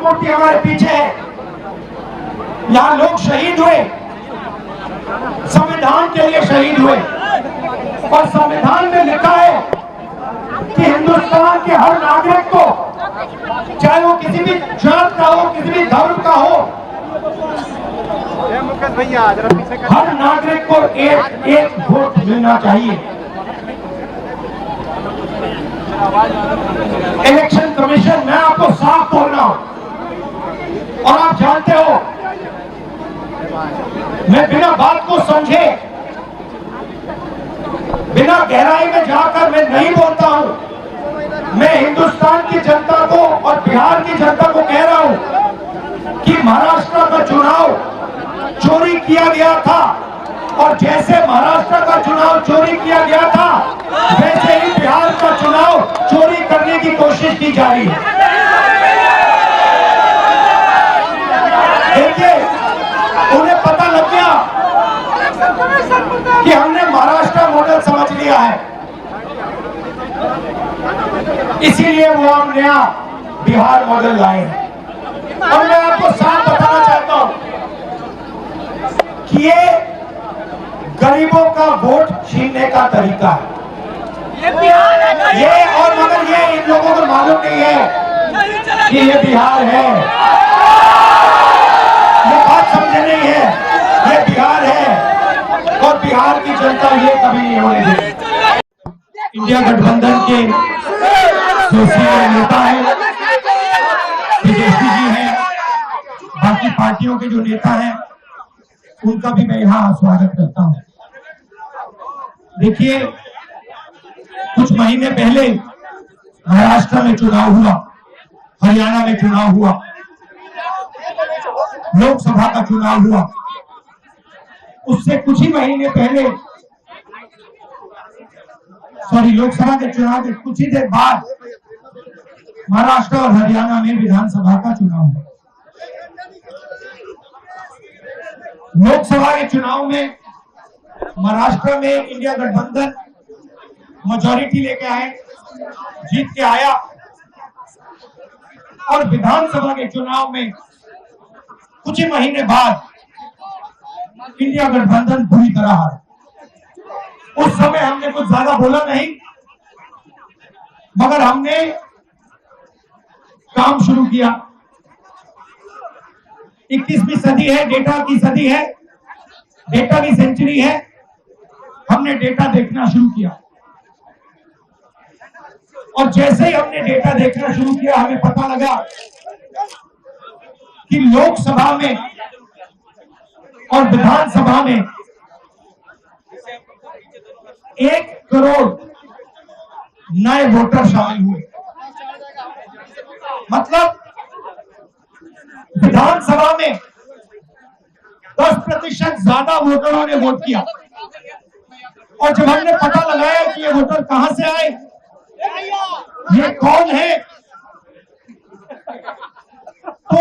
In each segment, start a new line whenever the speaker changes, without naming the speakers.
मूर्ति हमारे पीछे है। यहाँ लोग शहीद हुए, संविधान के लिए शहीद हुए, और संविधान में लिखा है कि हिंदुस्तान के हर नागरिक को, चाहे वो किसी भी जात का हो, किसी भी धर्म का हो, हर नागरिक को एक एक वोट मिलना चाहिए। इलेक्शन कमीशन, मैं आपको साफ बोल रहा हूं, और आप जानते हो मैं बिना बात को समझे, बिना गहराई में जाकर मैं नहीं बोलता हूं। मैं हिंदुस्तान की जनता को और बिहार की जनता को कह रहा हूं कि महाराष्ट्र का चुनाव चोरी किया गया था, और जैसे महाराष्ट्र का चुनाव चोरी किया गया था, वैसे ही बिहार का चुनाव चोरी करने की कोशिश की जा रही है। देखिए, उन्हें पता लग गया कि हमने महाराष्ट्र मॉडल समझ लिया है, इसीलिए वो हम नया बिहार मॉडल लाए हैं। और मैं आपको साफ बताना चाहता हूं कि ये गरीबों का वोट छीनने का तरीका है ये, और मगर ये इन लोगों को मालूम नहीं है कि ये बिहार है, ये बात समझे नहीं है, ये बिहार है, और बिहार की जनता ये कभी नहीं होने देगी। इंडिया गठबंधन के सोशल नेता है, तेजस्वी जी हैं, बाकी पार्टियों के जो नेता हैं उनका भी मैं यहाँ स्वागत करता हूँ। देखिए, कुछ महीने पहले महाराष्ट्र में चुनाव हुआ, हरियाणा में चुनाव हुआ, लोकसभा का चुनाव हुआ। उससे कुछ ही महीने पहले, लोकसभा के चुनाव के कुछ ही देर बाद महाराष्ट्र और हरियाणा में विधानसभा का चुनाव हुआ। लोकसभा के चुनाव में महाराष्ट्र में इंडिया गठबंधन मेजॉरिटी लेके आए, जीत के आया, और विधानसभा के चुनाव में कुछ ही महीने बाद इंडिया गठबंधन पूरी तरह हारा। उस समय हमने कुछ ज्यादा बोला नहीं, मगर हमने काम शुरू किया। 21वीं सदी है, डेटा की सदी है, डेटा की सेंचुरी है। हमने डेटा देखना शुरू किया, और जैसे ही हमने डेटा देखना शुरू किया, हमें पता लगा कि लोकसभा में और विधानसभा में 1 करोड़ नए वोटर शामिल हुए। मतलब विधानसभा में 10% ज्यादा वोटरों ने वोट किया, और जब हमने पता लगाया कि ये वोटर कहां से आए, ये कौन है, तो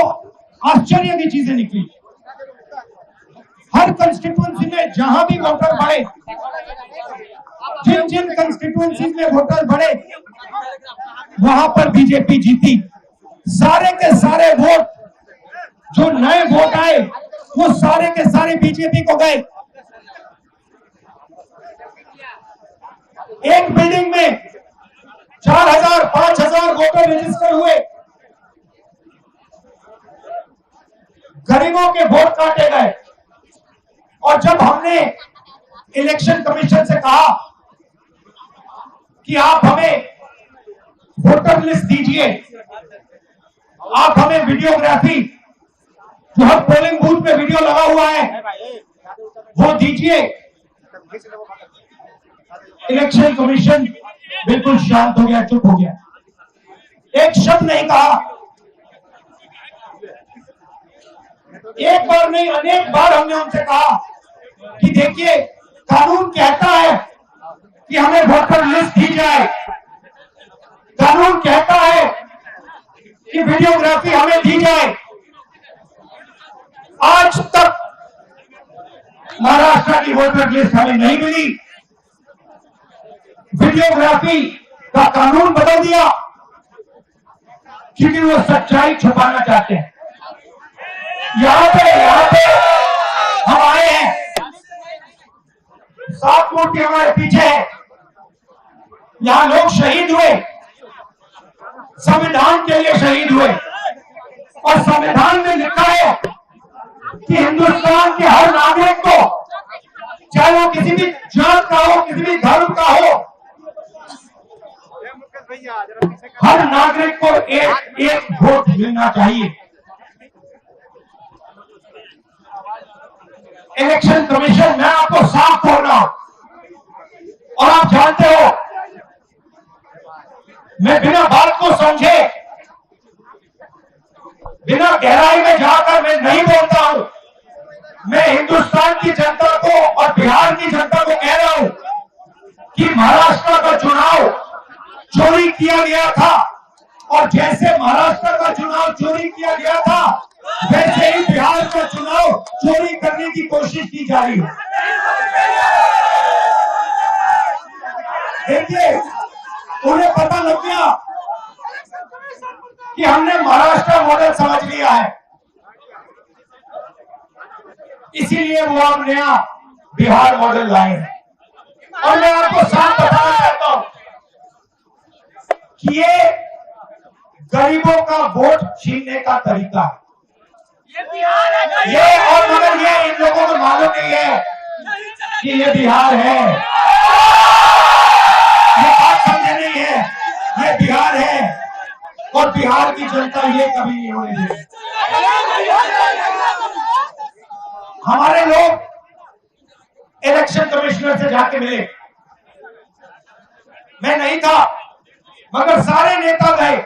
आश्चर्य की चीजें निकली। हर कंस्टिट्यूएंसी में जहां भी वोटर बढ़े, जिन जिन कंस्टिट्यूएंसी में वोटर बढ़े, वहां पर बीजेपी जीती। सारे के सारे वोट, जो नए वोट आए, वो सारे के सारे बीजेपी को गए। एक बिल्डिंग में 4000 5000 वोटर रजिस्टर हुए, गरीबों के वोट काटे गए। और जब हमने इलेक्शन कमीशन से कहा कि आप हमें वोटर लिस्ट दीजिए, आप हमें वीडियोग्राफी, जो हर पोलिंग बूथ पे वीडियो लगा हुआ है, वो दीजिए, इलेक्शन कमीशन बिल्कुल शांत हो गया, चुप हो गया, एक शब्द नहीं कहा। एक बार नहीं, अनेक बार हमने उनसे कहा कि देखिए, कानून कहता है कि हमें वोटर लिस्ट दी जाए, कानून कहता है कि वीडियोग्राफी हमें दी जाए। आज तक महाराष्ट्र की वोटर लिस्ट हमें नहीं मिली। वीडियोग्राफी का कानून बदल दिया, क्योंकि वो सच्चाई छुपाना चाहते हैं। यहां पे हम आए हैं, 7 मूर्ति हमारे पीछे है। यहां लोग शहीद हुए, संविधान के लिए शहीद हुए, और संविधान में लिखा है कि हिंदुस्तान के हर नागरिक को, चाहे वो किसी भी जात का हो, किसी भी धर्म का हो, हर नागरिक को एक वोट मिलना चाहिए। इलेक्शन कमीशन, मैं आपको साफ बोल रहा हूं, और आप जानते हो मैं बिना बात को समझे, बिना गहराई में जाकर मैं नहीं बोलता हूं। मैं हिंदुस्तान की जनता को और बिहार की जनता को कह रहा हूं कि महाराष्ट्र का चुनाव चोरी किया गया था, और जैसे महाराष्ट्र का चुनाव चोरी किया गया था, वैसे ही बिहार का चुनाव चोरी करने की कोशिश की जा रही है। देखिए, उन्हें पता लग गया कि हमने महाराष्ट्र मॉडल समझ लिया है, इसीलिए वो हम नया बिहार मॉडल लाए हैं। और मैं आपको साफ बताना चाहता हूं कि ये गरीबों का वोट छीनने का तरीका है। ये और मगर ये इन लोगों को मालूम नहीं है कि ये बिहार है, ये बात समझे नहीं है, ये बिहार है, और बिहार की जनता ये कभी नहीं होने देगी। हमारे लोग इलेक्शन कमिश्नर से जाके मिले, मैं नहीं था, मगर सारे नेता गए।